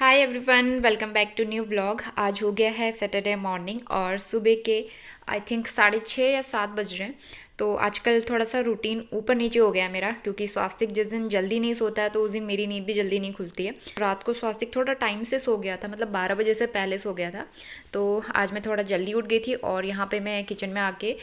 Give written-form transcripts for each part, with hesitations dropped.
Hi everyone, welcome back to new vlog. आज हो गया है सैटरडे मॉर्निंग और सुबह के आई थिंक 6:30 या 7 बज रहे हैं। तो आजकल थोड़ा सा रूटीन ऊपर नीचे हो गया है मेरा, क्योंकि स्वास्तिक जिस दिन जल्दी नहीं सोता है तो उस दिन मेरी नींद भी जल्दी नहीं खुलती है। रात को स्वास्तिक थोड़ा टाइम से सो गया था, मतलब 12 बजे से पहले सो गया था। तो आज मैं थोड़ा जल्दी उठ गई थी और यहाँ पे मैं किचन में आके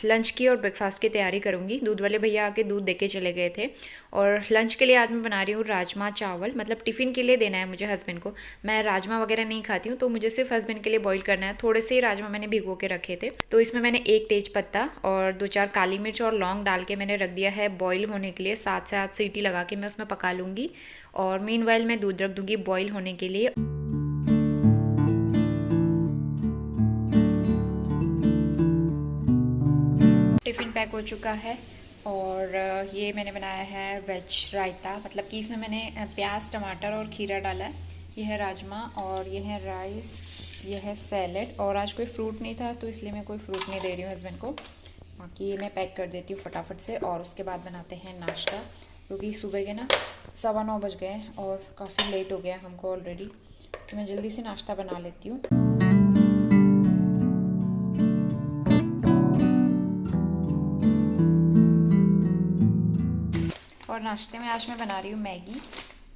लंच की और ब्रेकफास्ट की तैयारी करूँगी। दूध वाले भैया आके दूध देके चले गए थे और लंच के लिए आज मैं बना रही हूँ राजमा चावल, मतलब टिफ़िन के लिए देना है मुझे हस्बैंड को। मैं राजमा वगैरह नहीं खाती हूँ, तो मुझे सिर्फ हस्बैंड के लिए बॉईल करना है। थोड़े से ही राजमा मैंने भिगो के रखे थे, तो इसमें मैंने एक तेज पत्ता और 2-4 काली मिर्च और लौंग डाल के मैंने रख दिया है बॉईल होने के लिए। 7 से 8 सीटी लगा के मैं उसमें पका लूँगी और मीनवाइल मैं दूध रख दूँगी बॉईल होने के लिए। टिफ़िन पैक हो चुका है और ये मैंने बनाया है वेज रायता, मतलब कि इसमें मैंने प्याज टमाटर और खीरा डाला है। ये है राजमा और ये है राइस, ये है सैलेड। और आज कोई फ्रूट नहीं था तो इसलिए मैं कोई फ्रूट नहीं दे रही हूँ हस्बैंड को। बाकी ये मैं पैक कर देती हूँ फटाफट से और उसके बाद बनाते हैं नाश्ता, क्योंकि सुबह के ना 9:15 बज गए और काफ़ी लेट हो गया हमको ऑलरेडी। तो मैं जल्दी से नाश्ता बना लेती हूँ। और नाश्ते में आज मैं बना रही हूँ मैगी,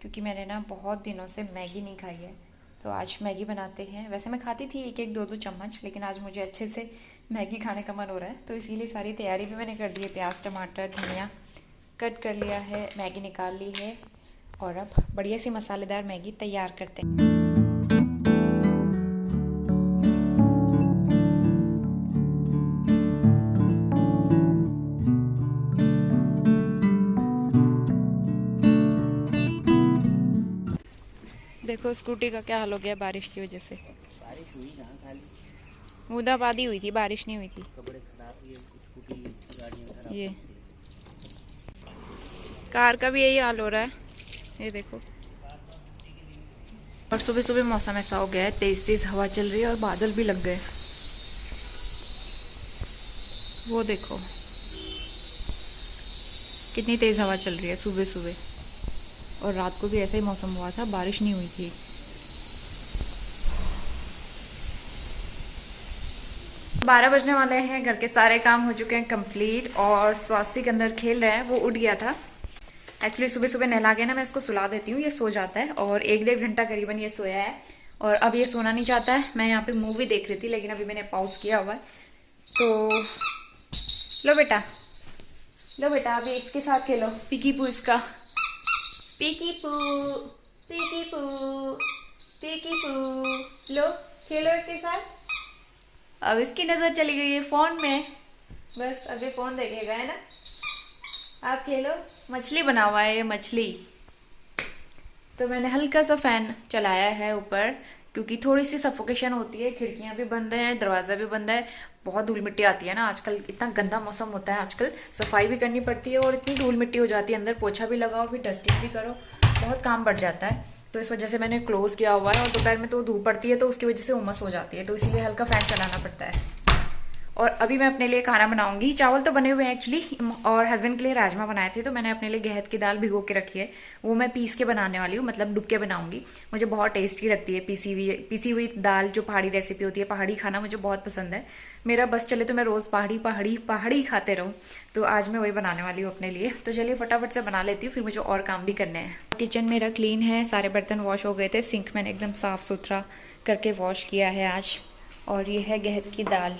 क्योंकि मैंने ना बहुत दिनों से मैगी नहीं खाई है। तो आज मैगी बनाते हैं। वैसे मैं खाती थी एक एक दो दो चम्मच, लेकिन आज मुझे अच्छे से मैगी खाने का मन हो रहा है, तो इसीलिए सारी तैयारी भी मैंने कर दी है। प्याज टमाटर धनिया कट कर लिया है, मैगी निकाल ली है और अब बढ़िया सी मसालेदार मैगी तैयार करते हैं। देखो स्कूटी का क्या हाल हो गया बारिश की वजह से। बारिश हुई ना, खाली बूंदाबांदी हुई थी, बारिश नहीं हुई थी। कपड़े खराब हुए, स्कूटी गाड़ियाँ खराब ये होती कार का भी यही हाल हो रहा है, ये देखो। और सुबह सुबह मौसम ऐसा हो गया है, तेज तेज हवा चल रही है और बादल भी लग गए। वो देखो कितनी तेज हवा चल रही है सुबह सुबह। और रात को भी ऐसा ही मौसम हुआ था, बारिश नहीं हुई थी। बारह बजने वाले हैं, घर के सारे काम हो चुके हैं कंप्लीट और स्वास्तिक अंदर खेल रहा है। वो उठ गया था एक्चुअली, सुबह सुबह नहला के ना मैं इसको सुला देती हूँ, ये सो जाता है और 1-1.5 घंटा करीबन ये सोया है। और अब ये सोना नहीं चाहता है। मैं यहाँ पे मूवी देख रही थी, लेकिन अभी मैंने पॉज किया हुआ है। तो लो बेटा, लो बेटा, अभी इसके साथ खेलो। पिकी पू इसका, पिकी पू, पिकी पू, पिकी पू, लो खेलो इसके साथ। अब इसकी नज़र चली गई है फ़ोन में, बस अभी फ़ोन देखेगा, है ना। आप खेलो। मछली बना हुआ है ये, मछली। तो मैंने हल्का सा फ़ैन चलाया है ऊपर, क्योंकि थोड़ी सी सफोकेशन होती है। खिड़कियां भी बंद हैं, दरवाज़ा भी बंद है। बहुत धूल मिट्टी आती है ना आजकल, इतना गंदा मौसम होता है आजकल, सफाई भी करनी पड़ती है और इतनी धूल मिट्टी हो जाती है। अंदर पोछा भी लगाओ, फिर डस्टिंग भी करो, बहुत काम बढ़ जाता है। तो इस वजह से मैंने क्लोज़ किया हुआ है। और दोपहर में तो धूप पड़ती है तो उसकी वजह से उमस हो जाती है, तो इसीलिए हल्का फ़ैन चलाना पड़ता है। और अभी मैं अपने लिए खाना बनाऊंगी। चावल तो बने हुए हैं एक्चुअली, और हस्बैंड के लिए राजमा बनाए थे, तो मैंने अपने लिए गहत की दाल भिगो के रखी है। वो मैं पीस के बनाने वाली हूँ, मतलब डुबके बनाऊंगी। मुझे बहुत टेस्टी लगती है पीसी हुई दाल। जो पहाड़ी रेसिपी होती है, पहाड़ी खाना मुझे बहुत पसंद है। मेरा बस चले तो मैं रोज़ पहाड़ी पहाड़ी पहाड़ी खाते रहूँ। तो आज मैं वही बनाने वाली हूँ अपने लिए। तो चलिए फटाफट से बना लेती हूँ, फिर मुझे और काम भी करने हैं। किचन मेरा क्लीन है, सारे बर्तन वॉश हो गए थे। सिंक मैंने एकदम साफ़ सुथरा करके वॉश किया है आज। और ये है गहत की दाल।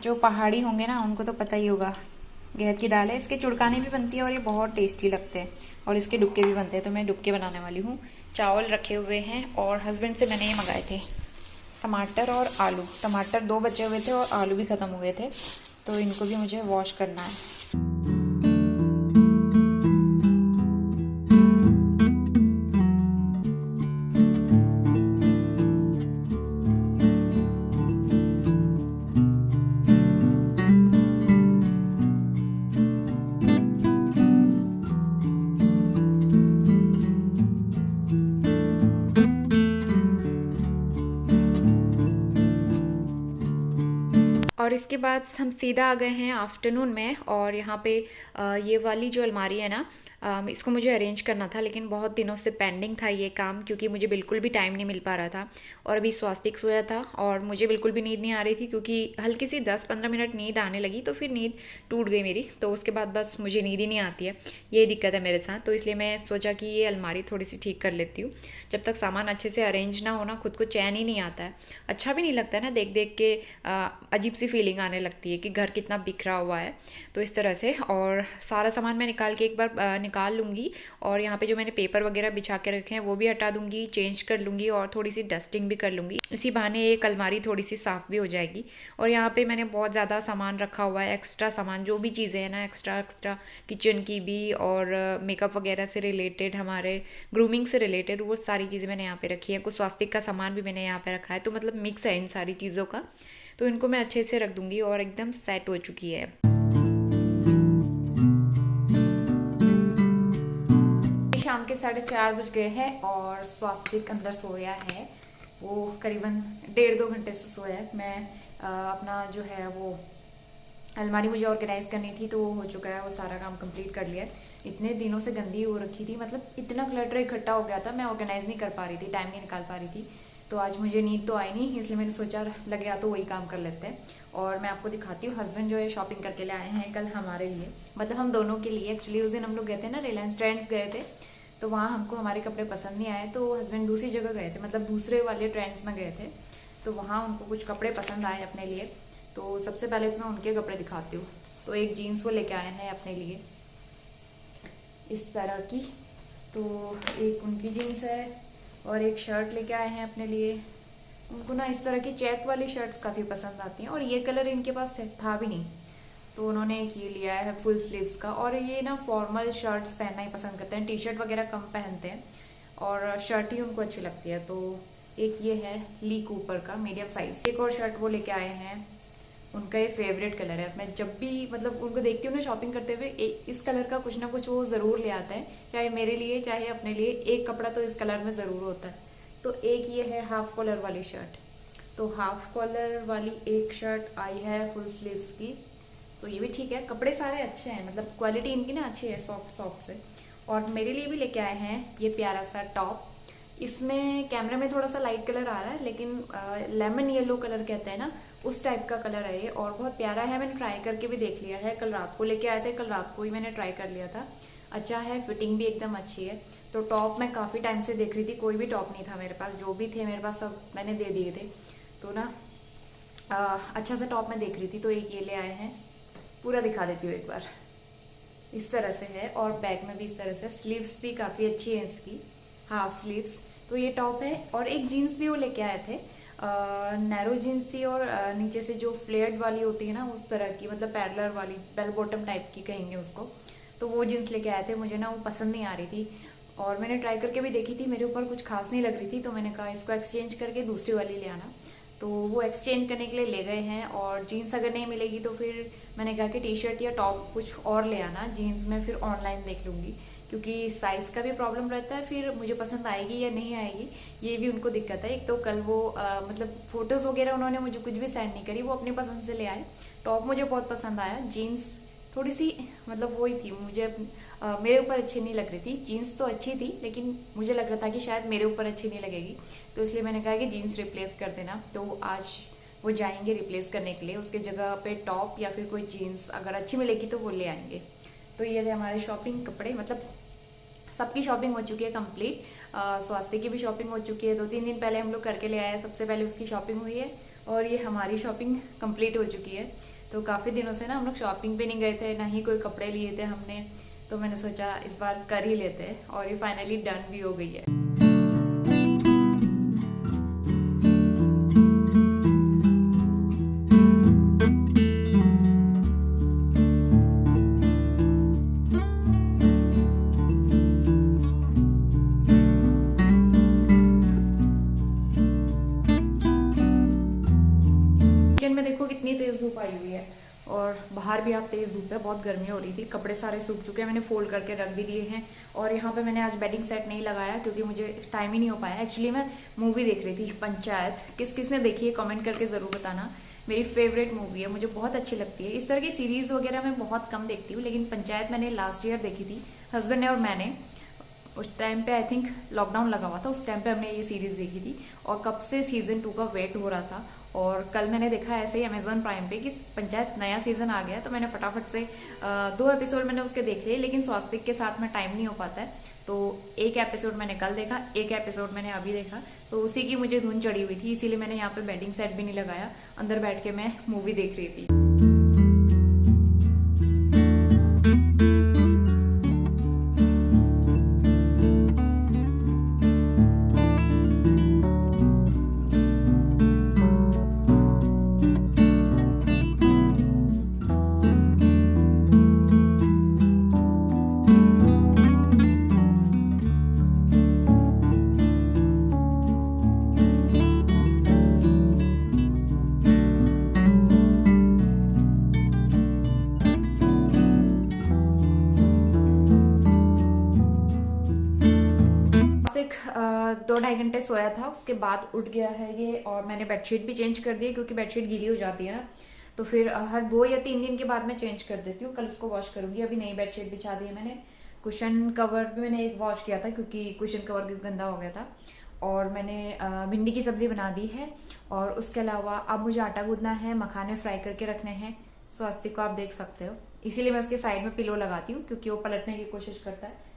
जो पहाड़ी होंगे ना उनको तो पता ही होगा, गहत की दाल है। इसके चुड़काने भी बनती है और ये बहुत टेस्टी लगते हैं। और इसके डुबके भी बनते हैं, तो मैं डुबके बनाने वाली हूँ। चावल रखे हुए हैं और हस्बैंड से मैंने ये मंगाए थे टमाटर और आलू। टमाटर 2 बचे हुए थे और आलू भी ख़त्म हो गए थे, तो इनको भी मुझे वॉश करना है। और इस उसके बाद हम सीधा आ गए हैं आफ्टरनून में, और यहाँ पे ये वाली जो अलमारी है ना, इसको मुझे अरेंज करना था, लेकिन बहुत दिनों से पेंडिंग था ये काम, क्योंकि मुझे बिल्कुल भी टाइम नहीं मिल पा रहा था। और अभी स्वास्तिक सोया था और मुझे बिल्कुल भी नींद नहीं आ रही थी, क्योंकि हल्की सी 10-15 मिनट नींद आने लगी तो फिर नींद टूट गई मेरी। तो उसके बाद बस मुझे नींद ही नहीं आती है, ये दिक्कत है मेरे साथ। तो इसलिए मैं सोचा कि ये अलमारी थोड़ी सी ठीक कर लेती हूँ। जब तक सामान अच्छे से अरेंज ना हो ना, खुद को चैन ही नहीं आता है, अच्छा भी नहीं लगता है ना, देख देख के अजीब सी फीलिंग आने लगती है कि घर कितना बिखरा हुआ है। तो इस तरह से, और सारा सामान मैं निकाल के एक बार निकाल लूँगी, और यहाँ पे जो मैंने पेपर वगैरह बिछा के रखे हैं वो भी हटा दूँगी, चेंज कर लूँगी, और थोड़ी सी डस्टिंग भी कर लूँगी। इसी बहाने एक अलमारी थोड़ी सी साफ़ भी हो जाएगी। और यहाँ पे मैंने बहुत ज़्यादा सामान रखा हुआ है, एक्स्ट्रा सामान, जो भी चीज़ें हैं ना, एक्स्ट्रा किचन की भी, और मेकअप वगैरह से रिलेटेड, हमारे ग्रूमिंग से रिलेटेड, वो सारी चीज़ें मैंने यहाँ पे रखी है। कुछ स्वास्तिक का सामान भी मैंने यहाँ पे रखा है, तो मतलब मिक्स है इन सारी चीज़ों का। तो इनको मैं अच्छे से रख दूँगी, और एकदम सेट हो चुकी है। शाम के 4:30 बज गए हैं, और स्वास्तिक अंदर सोया है। वो करीबन 1.5-2 घंटे से सोया है। मैं अपना जो है वो अलमारी मुझे ऑर्गेनाइज करनी थी, तो वो हो चुका है, वो सारा काम कंप्लीट कर लिया है। इतने दिनों से गंदी हो रखी थी, मतलब इतना क्लटर इकट्ठा हो गया था, मैं ऑर्गेनाइज नहीं कर पा रही थी, टाइम नहीं निकाल पा रही थी। तो आज मुझे नींद तो आई नहीं, इसलिए मैंने सोचा लग गया तो वही काम कर लेते हैं। और मैं आपको दिखाती हूँ, हस्बैंड जो है शॉपिंग करके ले आए हैं कल हमारे लिए, मतलब हम दोनों के लिए। एक्चुअली उस दिन हम लोग गए थे ना, रिलायंस ट्रेंड्स गए थे, तो वहाँ हमको हमारे कपड़े पसंद नहीं आए, तो हस्बैंड दूसरी जगह गए थे, मतलब दूसरे वाले ट्रेंड्स में गए थे, तो वहाँ उनको कुछ कपड़े पसंद आए अपने लिए। तो सबसे पहले तो मैं उनके कपड़े दिखाती हूँ। तो एक जीन्स वो लेके आए हैं अपने लिए इस तरह की, तो एक उनकी जीन्स है, और एक शर्ट लेके आए हैं अपने लिए। उनको ना इस तरह की चेक वाली शर्ट्स काफ़ी पसंद आती हैं, और ये कलर इनके पास था भी नहीं, तो उन्होंने एक ये लिया है फुल स्लीव्स का। और ये ना फॉर्मल शर्ट्स पहनना ही पसंद करते हैं, टी शर्ट वगैरह कम पहनते हैं, और शर्ट ही उनको अच्छी लगती है। तो एक ये है ली कूपर का मीडियम साइज। एक और शर्ट वो लेके आए हैं, उनका ये फेवरेट कलर है। मैं जब भी मतलब उनको देखती हूँ ना शॉपिंग करते हुए, इस कलर का कुछ ना कुछ वो ज़रूर ले आते हैं, चाहे मेरे लिए चाहे अपने लिए, एक कपड़ा तो इस कलर में ज़रूर होता है। तो एक ये है हाफ कॉलर वाली शर्ट, तो हाफ कॉलर वाली एक शर्ट आई है फुल स्लीव्स की, तो ये भी ठीक है। कपड़े सारे अच्छे हैं, मतलब क्वालिटी इनकी ना अच्छी है, सॉफ्ट से। और मेरे लिए भी लेके आए हैं ये प्यारा सा टॉप। इसमें कैमरे में थोड़ा सा लाइट कलर आ रहा है, लेकिन लेमन येलो कलर कहते हैं ना, उस टाइप का कलर है ये, और बहुत प्यारा है। मैंने ट्राई करके भी देख लिया है, कल रात को लेके आए थे, कल रात को ही मैंने ट्राई कर लिया था। अच्छा है, फिटिंग भी एकदम अच्छी है। तो टॉप मैं काफ़ी टाइम से देख रही थी, कोई भी टॉप नहीं था मेरे पास, जो भी थे मेरे पास सब मैंने दे दिए थे। तो ना अच्छा सा टॉप मैं देख रही थी, तो एक ये ले आए हैं। पूरा दिखा देती हूँ एक बार, इस तरह से है, और बैक में भी इस तरह से। स्लीव्स भी काफ़ी अच्छी है इसकी, हाफ स्लीव्स। तो ये टॉप है, और एक जीन्स भी वो लेके आए थे, नैरो जीन्स थी, और नीचे से जो फ्लेयर्ड वाली होती है ना, उस तरह की, मतलब पैरेलल वाली, बेल बॉटम टाइप की कहेंगे उसको। तो वो जीन्स लेके आए थे, मुझे ना वो पसंद नहीं आ रही थी, और मैंने ट्राई करके भी देखी थी, मेरे ऊपर कुछ खास नहीं लग रही थी, तो मैंने कहा इसको एक्सचेंज करके दूसरी वाली ले आना। तो वो एक्सचेंज करने के लिए ले गए हैं, और जीन्स अगर नहीं मिलेगी तो फिर मैंने कहा कि टी शर्ट या टॉप कुछ और ले आना, जीन्स में फिर ऑनलाइन देख लूँगी, क्योंकि साइज़ का भी प्रॉब्लम रहता है, फिर मुझे पसंद आएगी या नहीं आएगी ये भी उनको दिक्कत है। एक तो कल वो मतलब फ़ोटोज़ वगैरह उन्होंने मुझे कुछ भी सेंड नहीं करी, वो अपनी पसंद से ले आए। टॉप मुझे बहुत पसंद आया, जीन्स थोड़ी सी मतलब वही थी, मुझे मेरे ऊपर अच्छी नहीं लग रही थी। जीन्स तो अच्छी थी, लेकिन मुझे लग रहा था कि शायद मेरे ऊपर अच्छी नहीं लगेगी, तो इसलिए मैंने कहा कि जीन्स रिप्लेस कर देना। तो आज वो जाएंगे रिप्लेस करने के लिए, उसके जगह पे टॉप या फिर कोई जीन्स अगर अच्छी मिलेगी तो वो ले आएंगे। तो ये थे हमारे शॉपिंग कपड़े, मतलब सबकी शॉपिंग हो चुकी है कंप्लीट। स्वास्थ्य की भी शॉपिंग हो चुकी है, 2-3 दिन पहले हम लोग करके ले आए, सबसे पहले उसकी शॉपिंग हुई है, और ये हमारी शॉपिंग कंप्लीट हो चुकी है। तो काफ़ी दिनों से ना हम लोग शॉपिंग पे नहीं गए थे, ना ही कोई कपड़े लिए थे हमने, तो मैंने सोचा इस बार कर ही लेते हैं, और ये फाइनली डन भी हो गई है। किचन में देखो कितनी तेज धूप आई हुई है, और बाहर भी आप तेज धूप है, बहुत गर्मी हो रही थी। कपड़े सारे सूख चुके हैं, मैंने फोल्ड करके रख भी दिए हैं। और यहाँ पे मैंने आज बेडिंग सेट नहीं लगाया, क्योंकि मुझे टाइम ही नहीं हो पाया। एक्चुअली मैं मूवी देख रही थी पंचायत, किस किस ने देखी है कमेंट करके ज़रूर बताना। मेरी फेवरेट मूवी है, मुझे बहुत अच्छी लगती है। इस तरह की सीरीज़ वगैरह मैं बहुत कम देखती हूँ, लेकिन पंचायत मैंने लास्ट ईयर देखी थी, हस्बैंड ने और मैंने। उस टाइम पे आई थिंक लॉकडाउन लगा हुआ था, उस टाइम पे हमने ये सीरीज़ देखी थी और कब से सीज़न 2 का वेट हो रहा था। और कल मैंने देखा ऐसे ही अमेजोन प्राइम पे कि पंचायत नया सीज़न आ गया, तो मैंने फटाफट से 2 एपिसोड मैंने उसके देख लिए। लेकिन स्वास्तिक के साथ में टाइम नहीं हो पाता है, तो एक एपिसोड मैंने कल देखा, एक एपिसोड मैंने अभी देखा, तो उसी की मुझे धुन चढ़ी हुई थी, इसीलिए मैंने यहाँ पे बेडिंग सेट भी नहीं लगाया, अंदर बैठ के मैं मूवी देख रही थी। एक 2-2.5 घंटे सोया था, उसके बाद उठ गया है ये। और मैंने बेडशीट भी चेंज कर दी है, क्योंकि बेडशीट गीली हो जाती है ना, तो फिर हर 2 या 3 दिन के बाद मैं चेंज कर देती हूँ। कल उसको वॉश करूंगी। अभी नई बेडशीट बिछा दी है मैंने। कुशन कवर भी मैंने एक वॉश किया था, क्योंकि कुशन कवर भी गंदा हो गया था। और मैंने भिंडी की सब्जी बना दी है। और उसके अलावा अब मुझे आटा गूंदना है, मखाने फ्राई करके रखने हैं। स्वास्तिक को आप देख सकते हो, इसीलिए मैं उसके साइड में पिलो लगाती हूँ, क्योंकि वो पलटने की कोशिश करता है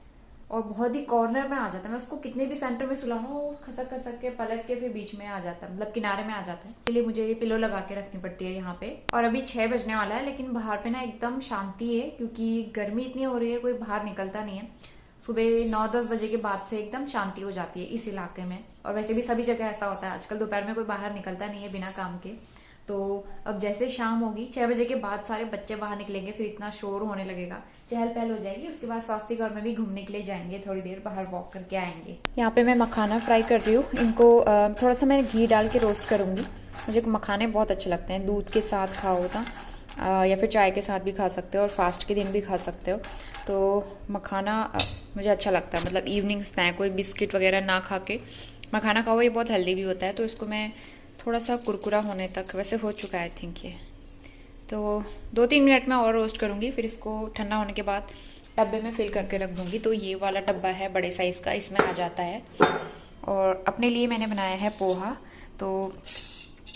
और बहुत ही कॉर्नर में आ जाता है। मैं उसको कितने भी सेंटर में सुलाऊं, वो खसक खसक के पलट के फिर बीच में आ जाता है, मतलब किनारे में आ जाता है। इसलिए मुझे ये पिलो लगा के रखनी पड़ती है यहाँ पे। और अभी 6 बजने वाला है, लेकिन बाहर पे ना एकदम शांति है, क्योंकि गर्मी इतनी हो रही है, कोई बाहर निकलता नहीं है। सुबह 9-10 बजे के बाद से एकदम शांति हो जाती है इस इलाके में। और वैसे भी सभी जगह ऐसा होता है आजकल, दोपहर में कोई बाहर निकलता नहीं है बिना काम के। तो अब जैसे शाम होगी 6 बजे के बाद सारे बच्चे बाहर निकलेंगे, फिर इतना शोर होने लगेगा, चहल पहल हो जाएगी। उसके बाद स्वास्तिक और मैं भी घूमने के लिए जाएंगे, थोड़ी देर बाहर वॉक करके आएंगे। यहाँ पे मैं मखाना फ्राई कर रही हूँ। इनको थोड़ा सा मैं घी डाल के रोस्ट करूंगी। मुझे मखाने बहुत अच्छे लगते हैं, दूध के साथ खाओ तो या फिर चाय के साथ भी खा सकते हो, और फास्ट के दिन भी खा सकते हो। तो मखाना मुझे अच्छा लगता है, मतलब इवनिंग स्नैक, कोई बिस्किट वगैरह ना खा के मखाना खाओ, ये बहुत हेल्दी भी होता है। तो इसको मैं थोड़ा सा कुरकुरा होने तक, वैसे हो चुका है आई थिंक ये, तो 2-3 मिनट में और रोस्ट करूँगी। फिर इसको ठंडा होने के बाद डब्बे में फिल करके रख दूँगी। तो ये वाला डब्बा है बड़े साइज़ का, इसमें आ जाता है। और अपने लिए मैंने बनाया है पोहा। तो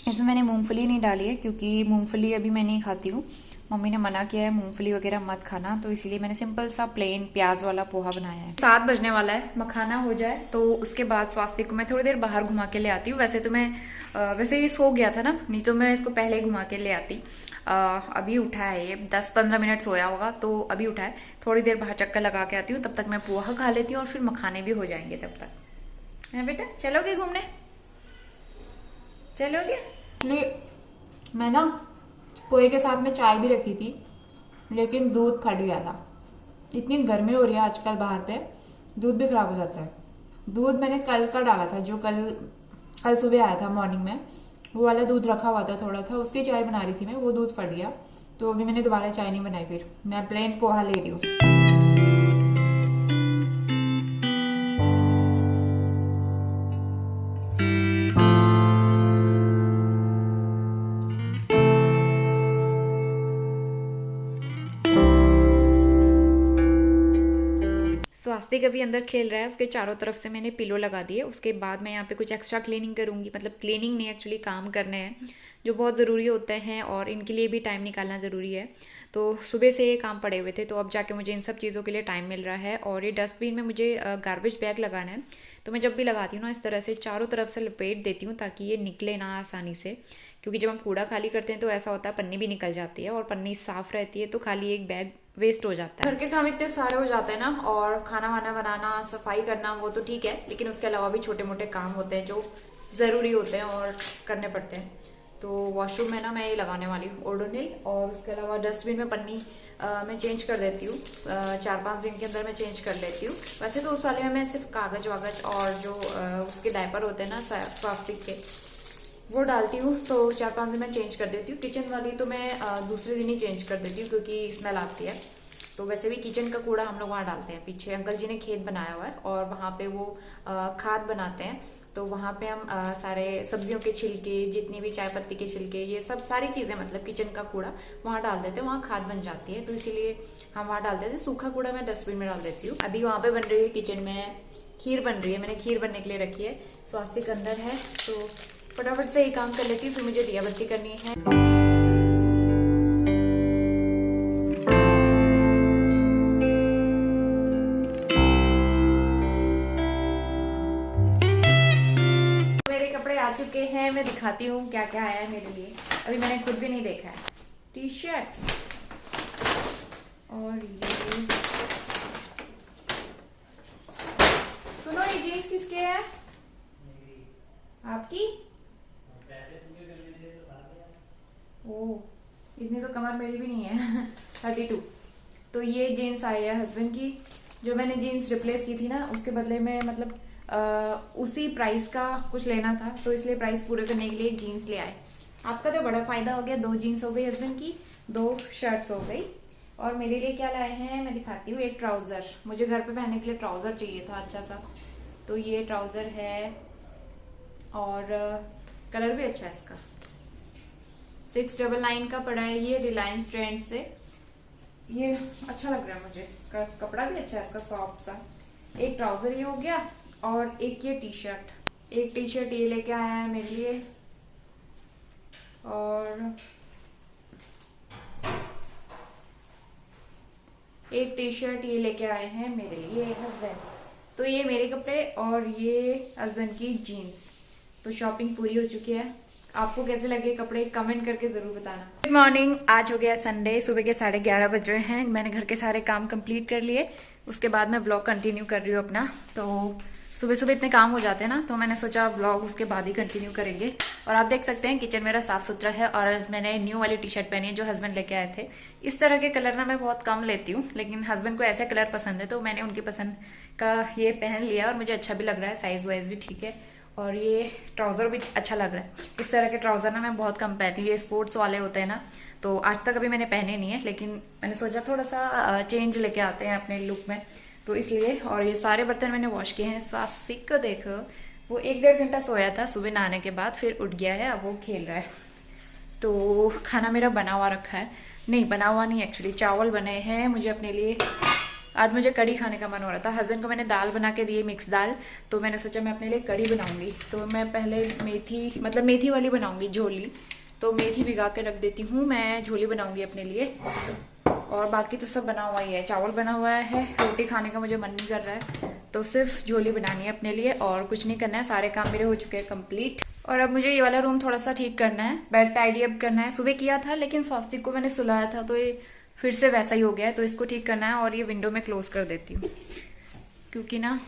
इसमें मैंने मूंगफली नहीं डाली है, क्योंकि मूंगफली अभी मैं नहीं खाती हूँ। मम्मी ने मना किया है मूंगफली वगैरह मत खाना, तो इसलिए मैंने सिंपल सा प्लेन प्याज वाला पोहा बनाया है। 7 बजने वाला है, मखाना हो जाए तो उसके बाद स्वास्तिक को मैं थोड़ी देर बाहर घुमा के ले आती हूँ। वैसे तो मैं वैसे ही सो गया था ना, नहीं तो मैं इसको पहले ही घुमा के ले आती। अभी उठा है ये, 10-15 मिनट सोया होगा, तो अभी उठा है। थोड़ी देर बाहर चक्कर लगा के आती हूँ, तब तक मैं पोहा खा लेती हूँ और फिर मखाने भी हो जाएंगे तब तक। है बेटा, चलोगे घूमने? चलोगे? मैं ना पोहे के साथ में चाय भी रखी थी, लेकिन दूध फट गया था। इतनी गर्मी हो रही है आजकल बाहर पे, दूध भी खराब हो जाता है। दूध मैंने कल का डाला था, जो कल सुबह आया था मॉर्निंग में, वो वाला दूध रखा हुआ था थोड़ा था, उसकी चाय बना रही थी मैं, वो दूध फट गया। तो अभी मैंने दोबारा चाय नहीं बनाई, फिर मैं प्लेन पोहा ले रही हूँ। स्वास्तिक अभी अंदर खेल रहा है, उसके चारों तरफ से मैंने पिलो लगा दिए। उसके बाद मैं यहाँ पे कुछ एक्स्ट्रा क्लीनिंग करूँगी, मतलब क्लीनिंग नहीं, एक्चुअली काम करने हैं जो बहुत ज़रूरी होते हैं, और इनके लिए भी टाइम निकालना ज़रूरी है। तो सुबह से ये काम पड़े हुए थे, तो अब जाके मुझे इन सब चीज़ों के लिए टाइम मिल रहा है। और ये डस्टबिन में मुझे गार्बेज बैग लगाना है, तो मैं जब भी लगाती हूँ ना, इस तरह से चारों तरफ से लपेट देती हूँ, ताकि ये निकले ना आसानी से। क्योंकि जब हम कूड़ा खाली करते हैं तो ऐसा होता है पन्नी भी निकल जाती है, और पन्नी साफ़ रहती है तो खाली एक बैग वेस्ट हो जाता है। घर के काम इतने सारे हो जाते हैं ना, और खाना वाना बनाना, सफाई करना, वो तो ठीक है, लेकिन उसके अलावा भी छोटे मोटे काम होते हैं जो ज़रूरी होते हैं और करने पड़ते हैं। तो वॉशरूम में ना मैं ये लगाने वाली हूँ ओडोनिल, और उसके अलावा डस्टबिन में पन्नी मैं चेंज कर देती हूँ, 4-5 दिन के अंदर मैं चेंज कर लेती हूँ। वैसे तो उस वाले में मैं सिर्फ कागज वागज और जो उसके डायपर होते हैं ना प्लास्टिक के, वो डालती हूँ, तो 4-5 दिन में चेंज कर देती हूँ। किचन वाली तो मैं दूसरे दिन ही चेंज कर देती हूँ, क्योंकि स्मेल आती है। तो वैसे भी किचन का कूड़ा हम लोग वहाँ डालते हैं, पीछे अंकल जी ने खेत बनाया हुआ है, और वहाँ पे वो खाद बनाते हैं, तो वहाँ पे हम सारे सब्जियों के छिलके, जितनी भी चाय पत्ती के छिलके, ये सब सारी चीज़ें मतलब किचन का कूड़ा वहाँ डाल देते हैं, वहाँ खाद बन जाती है, तो इसीलिए हम वहाँ डाल देते हैं। सूखा कूड़ा मैं डस्टबिन में डाल देती हूँ। अभी वहाँ पे बन रही है किचन में खीर बन रही है, मैंने खीर बनने के लिए रखी है, स्वास्तिक अंदर है, तो फटाफट से ये काम कर लेती हूँ, फिर मुझे दिया बत्ती करनी है। आ चुके हैं, मैं दिखाती हूँ क्या क्या आया है मेरे लिए, अभी मैंने खुद भी नहीं देखा है। टी शर्ट्स और ये सुनो, ये जीन्स किसके है? आपकी? ओह, इतनी तो कमर मेरी भी नहीं है 32। तो ये जीन्स आई है हस्बैंड की, जो मैंने जीन्स रिप्लेस की थी ना, उसके बदले में मतलब उसी प्राइस का कुछ लेना था, तो इसलिए प्राइस पूरे करने के लिए जीन्स ले आए। आपका तो बड़ा फायदा हो गया, 2 जीन्स हो गई हस्बैंड की, 2 शर्ट्स हो गई। और मेरे लिए क्या लाए हैं मैं दिखाती हूँ। एक ट्राउजर, मुझे घर पे पहनने के लिए ट्राउजर चाहिए था अच्छा सा, तो ये ट्राउजर है और कलर भी अच्छा है इसका। 699 का पड़ा है ये रिलायंस ट्रेंड से। ये अच्छा लग रहा है मुझे, कपड़ा भी अच्छा है इसका, सॉफ्ट सा। एक ट्राउजर ये हो गया और एक ये टी शर्ट। एक टी शर्ट ये लेके आया है मेरे लिए और एक टी शर्ट ये लेके आए हैं मेरे लिए हस्बैंड। तो ये मेरे कपड़े और ये हस्बैंड की जीन्स। तो शॉपिंग पूरी हो चुकी है। आपको कैसे लगे कपड़े कमेंट करके जरूर बताना। गुड मॉर्निंग, आज हो गया संडे, सुबह के 11:30 बज रहे हैं। मैंने घर के सारे काम कंप्लीट कर लिए, उसके बाद मैं व्लॉग कंटिन्यू कर रही हूँ अपना। तो सुबह सुबह इतने काम हो जाते हैं ना, तो मैंने सोचा व्लॉग उसके बाद ही कंटिन्यू करेंगे। और आप देख सकते हैं किचन मेरा साफ सुथरा है। और आज मैंने न्यू वाली टी शर्ट पहनी है जो हस्बैंड लेके आए थे। इस तरह के कलर ना मैं बहुत कम लेती हूँ, लेकिन हस्बैंड को ऐसे कलर पसंद है, तो मैंने उनकी पसंद का ये पहन लिया और मुझे अच्छा भी लग रहा है, साइज वाइज भी ठीक है। और ये ट्राउज़र भी अच्छा लग रहा है। इस तरह के ट्राउज़र ना मैं बहुत कम पहनती हूँ, ये स्पोर्ट्स वाले होते हैं ना, तो आज तक अभी मैंने पहने नहीं है, लेकिन मैंने सोचा थोड़ा सा चेंज लेके आते हैं अपने लुक में, तो इसलिए। और ये सारे बर्तन मैंने वॉश किए हैं। स्वास्तिक को देखो, वो 1-1.5 घंटा सोया था सुबह नहाने के बाद, फिर उठ गया है, अब वो खेल रहा है। तो खाना मेरा बना हुआ रखा है, नहीं बना हुआ नहीं एक्चुअली, चावल बने हैं मुझे अपने लिए। आज मुझे कढ़ी खाने का मन हो रहा था। हस्बैंड को मैंने दाल बना के दी, मिक्स दाल, तो मैंने सोचा मैं अपने लिए कढ़ी बनाऊंगी। तो मैं पहले मेथी वाली बनाऊंगी, झोली। तो मेथी भिगा के रख देती हूँ, मैं झोली बनाऊंगी अपने लिए। और बाकी तो सब बना हुआ ही है, चावल बना हुआ है, रोटी खाने का मुझे मन नहीं कर रहा है, तो सिर्फ झोली बनानी है अपने लिए और कुछ नहीं करना है। सारे काम मेरे हो चुके हैं कंप्लीट। और अब मुझे ये वाला रूम थोड़ा सा ठीक करना है, बेड टाइडी अप करना है। सुबह किया था, लेकिन स्वास्तिक को मैंने सुलाया था, तो ये फिर से वैसा ही हो गया है, तो इसको ठीक करना है। और ये विंडो में क्लोज कर देती हूँ, क्योंकि ना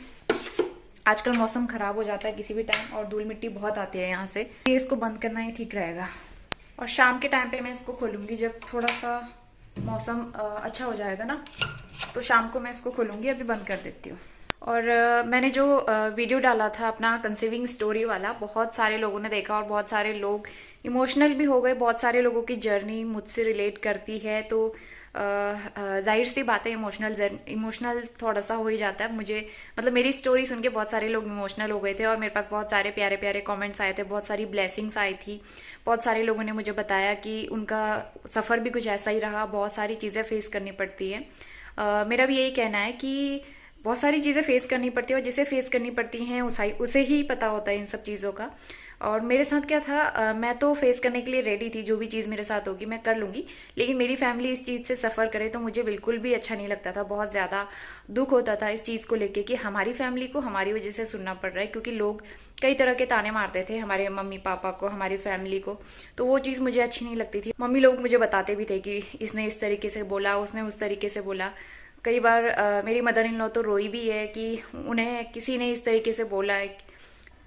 आजकल मौसम खराब हो जाता है किसी भी टाइम, और धूल मिट्टी बहुत आती है यहाँ से। ये इसको बंद करना ही ठीक रहेगा। और शाम के टाइम पे मैं इसको खोलूँगी, जब थोड़ा सा मौसम अच्छा हो जाएगा ना, तो शाम को मैं इसको खोलूँगी। अभी बंद कर देती हूँ। और मैंने जो वीडियो डाला था अपना कंसीविंग स्टोरी वाला, बहुत सारे लोगों ने देखा और बहुत सारे लोग इमोशनल भी हो गए। बहुत सारे लोगों की जर्नी मुझसे रिलेट करती है, तो जाहिर सी बात है इमोशनल थोड़ा सा हो ही जाता है मुझे। मतलब मेरी स्टोरी सुन के बहुत सारे लोग इमोशनल हो गए थे, और मेरे पास बहुत सारे प्यारे प्यारे कमेंट्स आए थे, बहुत सारी ब्लेसिंग्स आई थी। बहुत सारे लोगों ने मुझे बताया कि उनका सफ़र भी कुछ ऐसा ही रहा, बहुत सारी चीज़ें फेस करनी पड़ती है। मेरा भी यही कहना है कि बहुत सारी चीज़ें फेस करनी पड़ती है, और जिसे फेस करनी पड़ती हैं उसे ही पता होता है इन सब चीज़ों का। और मेरे साथ क्या था, मैं तो फेस करने के लिए रेडी थी, जो भी चीज़ मेरे साथ होगी मैं कर लूँगी, लेकिन मेरी फैमिली इस चीज़ से सफ़र करे तो मुझे बिल्कुल भी अच्छा नहीं लगता था। बहुत ज़्यादा दुख होता था इस चीज़ को लेके कि हमारी फैमिली को हमारी वजह से सुनना पड़ रहा है, क्योंकि लोग कई तरह के ताने मारते थे हमारे मम्मी पापा को, हमारी फैमिली को, तो वो चीज़ मुझे अच्छी नहीं लगती थी। मम्मी लोग मुझे बताते भी थे कि इसने इस तरीके से बोला, उसने उस तरीके से बोला। कई बार मेरी मदर इन लॉ तो रोई भी है कि उन्हें किसी ने इस तरीके से बोला है।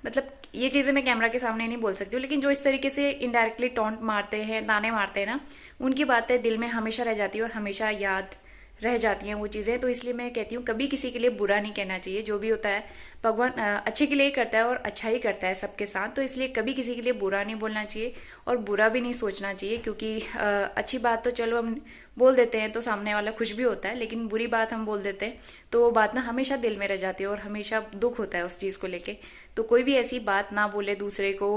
मतलब ये चीज़ें मैं कैमरा के सामने नहीं बोल सकती हूँ, लेकिन जो इस तरीके से इनडायरेक्टली टॉन्ट मारते हैं, ताने मारते हैं ना, उनकी बातें दिल में हमेशा रह जाती है और हमेशा याद रह जाती हैं वो चीज़ें। तो इसलिए मैं कहती हूँ कभी किसी के लिए बुरा नहीं कहना चाहिए। जो भी होता है भगवान अच्छे के लिए ही करता है और अच्छा ही करता है सबके साथ। तो इसलिए कभी किसी के लिए बुरा नहीं बोलना चाहिए और बुरा भी नहीं सोचना चाहिए, क्योंकि अच्छी बात तो चलो हम बोल देते हैं तो सामने वाला खुश भी होता है, लेकिन बुरी बात हम बोल देते हैं तो वो बात ना हमेशा दिल में रह जाती है और हमेशा दुख होता है उस चीज़ को लेके। तो कोई भी ऐसी बात ना बोले दूसरे को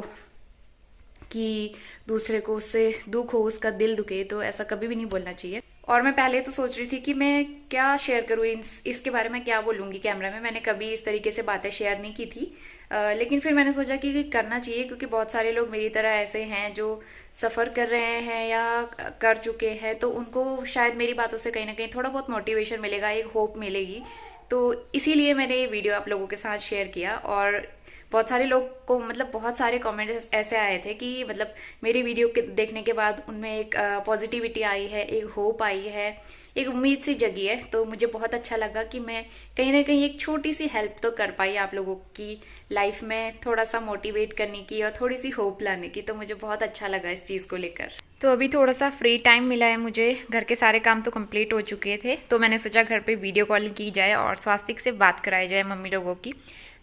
कि दूसरे को उससे दुख हो, उसका दिल दुखे, तो ऐसा कभी भी नहीं बोलना चाहिए। और मैं पहले तो सोच रही थी कि मैं क्या शेयर करूँ इसके बारे में, क्या बोलूँगी कैमरा में। मैंने कभी इस तरीके से बातें शेयर नहीं की थी, लेकिन फिर मैंने सोचा कि करना चाहिए, क्योंकि बहुत सारे लोग मेरी तरह ऐसे हैं जो सफ़र कर रहे हैं या कर चुके हैं, तो उनको शायद मेरी बातों से कहीं ना कहीं थोड़ा बहुत मोटिवेशन मिलेगा, एक होप मिलेगी। तो इसीलिए मैंने ये वीडियो आप लोगों के साथ शेयर किया। और बहुत सारे लोग को मतलब बहुत सारे कमेंट्स ऐसे आए थे कि मतलब मेरी वीडियो के देखने के बाद उनमें एक पॉजिटिविटी आई है, एक होप आई है, एक उम्मीद सी जगी है। तो मुझे बहुत अच्छा लगा कि मैं कहीं ना कहीं एक छोटी सी हेल्प तो कर पाई आप लोगों की लाइफ में, थोड़ा सा मोटिवेट करने की और थोड़ी सी होप लाने की। तो मुझे बहुत अच्छा लगा इस चीज़ को लेकर। तो अभी थोड़ा सा फ्री टाइम मिला है मुझे, घर के सारे काम तो कंप्लीट हो चुके थे, तो मैंने सोचा घर पे वीडियो कॉल की जाए और स्वास्तिक से बात कराई जाए मम्मी लोगों की।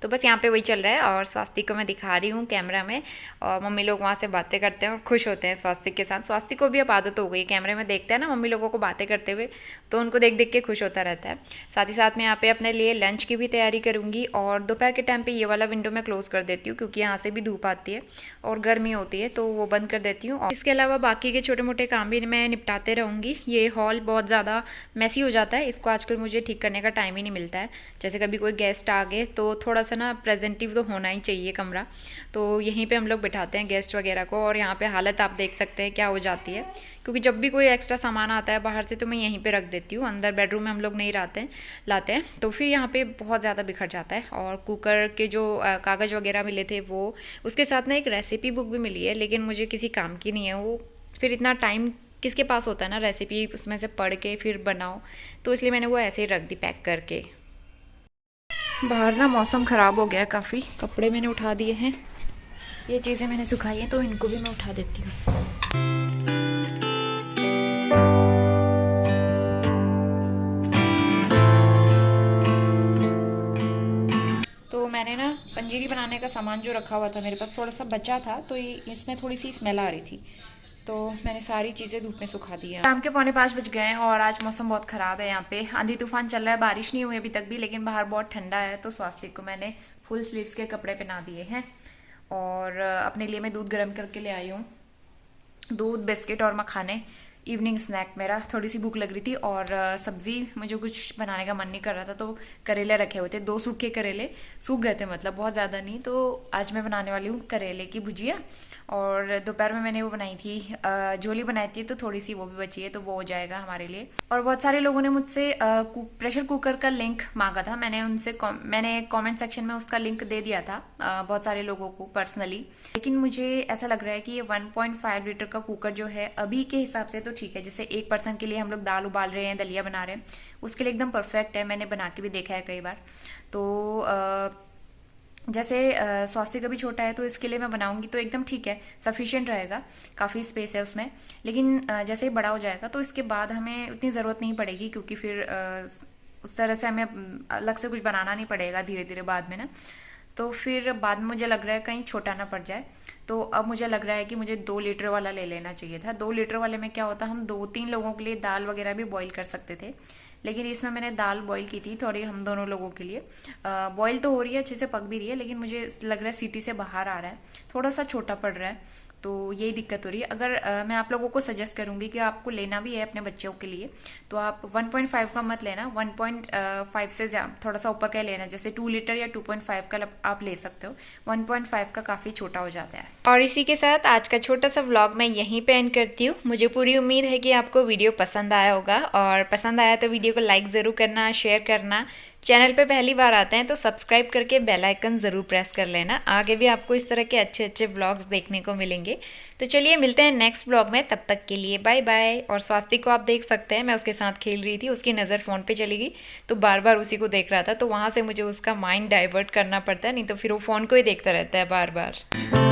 तो बस यहाँ पे वही चल रहा है और स्वास्तिक को मैं दिखा रही हूँ कैमरा में, और मम्मी लोग वहाँ से बातें करते हैं और खुश होते हैं स्वास्तिक के साथ। स्वास्तिक को भी अब आदत हो गई, कैमरे में देखते हैं ना मम्मी लोगों को बातें करते हुए, तो उनको देख देख के खुश होता रहता है। साथ ही साथ मैं यहाँ पे अपने लिए लंच की भी तैयारी करूँगी, और दोपहर के टाइम पे ये वाला विंडो मैं क्लोज़ कर देती हूँ, क्योंकि यहाँ से भी धूप आती है और गर्मी होती है, तो वो बंद कर देती हूँ। और इसके अलावा बाकी के छोटे मोटे काम भी मैं निपटाते रहूँगी। ये हॉल बहुत ज़्यादा मैसी हो जाता है, इसको आजकल मुझे ठीक करने का टाइम ही नहीं मिलता है। जैसे कभी कोई गेस्ट आ गए तो थोड़ा सा ना प्रेजेंटिव तो होना ही चाहिए कमरा, तो यहीं पे हम लोग बिठाते हैं गेस्ट वगैरह को। और यहाँ पे हालत आप देख सकते हैं क्या हो जाती है, क्योंकि जब भी कोई एक्स्ट्रा सामान आता है बाहर से तो मैं यहीं पे रख देती हूँ। अंदर बेडरूम में हम लोग नहीं लाते हैं, तो फिर यहाँ पे बहुत ज़्यादा बिखर जाता है। और कुकर के जो कागज़ वगैरह मिले थे वो, उसके साथ ना एक रेसिपी बुक भी मिली है, लेकिन मुझे किसी काम की नहीं है वो। फिर इतना टाइम किसके पास होता है ना रेसिपी उसमें से पढ़ के फिर बनाओ, तो इसलिए मैंने वो ऐसे ही रख दी पैक करके। बाहर ना मौसम ख़राब हो गया है काफ़ी, कपड़े मैंने उठा दिए हैं, ये चीज़ें मैंने सुखाई हैं, तो इनको भी मैं उठा देती हूँ। तो मैंने ना पंजीरी बनाने का सामान जो रखा हुआ था मेरे पास थोड़ा सा बचा था, तो इसमें थोड़ी सी स्मेल आ रही थी, तो मैंने सारी चीज़ें धूप में सुखा दी है। शाम के 4:45 बज गए हैं और आज मौसम बहुत ख़राब है। यहाँ पे आंधी तूफान चल रहा है, बारिश नहीं हुई अभी तक भी, लेकिन बाहर बहुत ठंडा है। तो स्वास्तिक को मैंने फुल स्लीव्स के कपड़े पहना दिए हैं, और अपने लिए मैं दूध गर्म करके ले आई हूँ, दूध बिस्किट और मखाने, इवनिंग स्नैक मेरा। थोड़ी सी भूख लग रही थी और सब्ज़ी मुझे कुछ बनाने का मन नहीं कर रहा था, तो करेले रखे हुए थे, 2 सूखे करेले, सूख गए थे मतलब बहुत ज़्यादा नहीं। तो आज मैं बनाने वाली हूँ करेले की भुजिया। और दोपहर में मैंने वो बनाई थी झोली बनाई थी, तो थोड़ी सी वो भी बची है, तो वो हो जाएगा हमारे लिए। और बहुत सारे लोगों ने मुझसे प्रेशर कुकर का लिंक मांगा था, मैंने कमेंट सेक्शन में उसका लिंक दे दिया था बहुत सारे लोगों को पर्सनली। लेकिन मुझे ऐसा लग रहा है कि ये 1.5 लीटर का कुकर जो है अभी के हिसाब से तो ठीक है। जैसे एक पर्सन के लिए हम लोग दाल उबाल रहे हैं, दलिया बना रहे हैं, उसके लिए एकदम परफेक्ट है। मैंने बना के भी देखा है कई बार। तो जैसे स्वास्थ्य का भी छोटा है, तो इसके लिए मैं बनाऊंगी तो एकदम ठीक है, सफिशिएंट रहेगा, काफ़ी स्पेस है उसमें। लेकिन जैसे ही बड़ा हो जाएगा तो इसके बाद हमें उतनी ज़रूरत नहीं पड़ेगी, क्योंकि फिर उस तरह से हमें अलग से कुछ बनाना नहीं पड़ेगा धीरे धीरे बाद में ना। तो फिर बाद में मुझे लग रहा है कहीं छोटा ना पड़ जाए, तो अब मुझे लग रहा है कि मुझे 2 लीटर वाला ले लेना चाहिए था। 2 लीटर वाले में क्या होता, हम 2-3 लोगों के लिए दाल वगैरह भी बॉईल कर सकते थे। लेकिन इसमें मैंने दाल बॉईल की थी थोड़ी हम दोनों लोगों के लिए, बॉईल तो हो रही है, अच्छे से पक भी रही है, लेकिन मुझे लग रहा है सीटी से बाहर आ रहा है, थोड़ा सा छोटा पड़ रहा है, तो यही दिक्कत हो रही है। अगर मैं आप लोगों को सजेस्ट करूंगी कि आपको लेना भी है अपने बच्चों के लिए, तो आप 1.5 का मत लेना, 1.5 से थोड़ा सा ऊपर का लेना, जैसे 2 लीटर या 2.5 का आप ले सकते हो। 1.5 का काफ़ी छोटा हो जाता है। और इसी के साथ आज का छोटा सा व्लॉग मैं यहीं पे एंड करती हूँ। मुझे पूरी उम्मीद है कि आपको वीडियो पसंद आया होगा, और पसंद आया तो वीडियो को लाइक ज़रूर करना, शेयर करना। चैनल पे पहली बार आते हैं तो सब्सक्राइब करके बेल आइकन ज़रूर प्रेस कर लेना, आगे भी आपको इस तरह के अच्छे अच्छे व्लॉग्स देखने को मिलेंगे। तो चलिए मिलते हैं नेक्स्ट व्लॉग में, तब तक के लिए बाय बाय। और स्वास्तिक को आप देख सकते हैं, मैं उसके साथ खेल रही थी, उसकी नज़र फ़ोन पे चली गई, तो बार बार उसी को देख रहा था, तो वहाँ से मुझे उसका माइंड डाइवर्ट करना पड़ता है, नहीं तो फिर वो फ़ोन को ही देखता रहता है बार बार।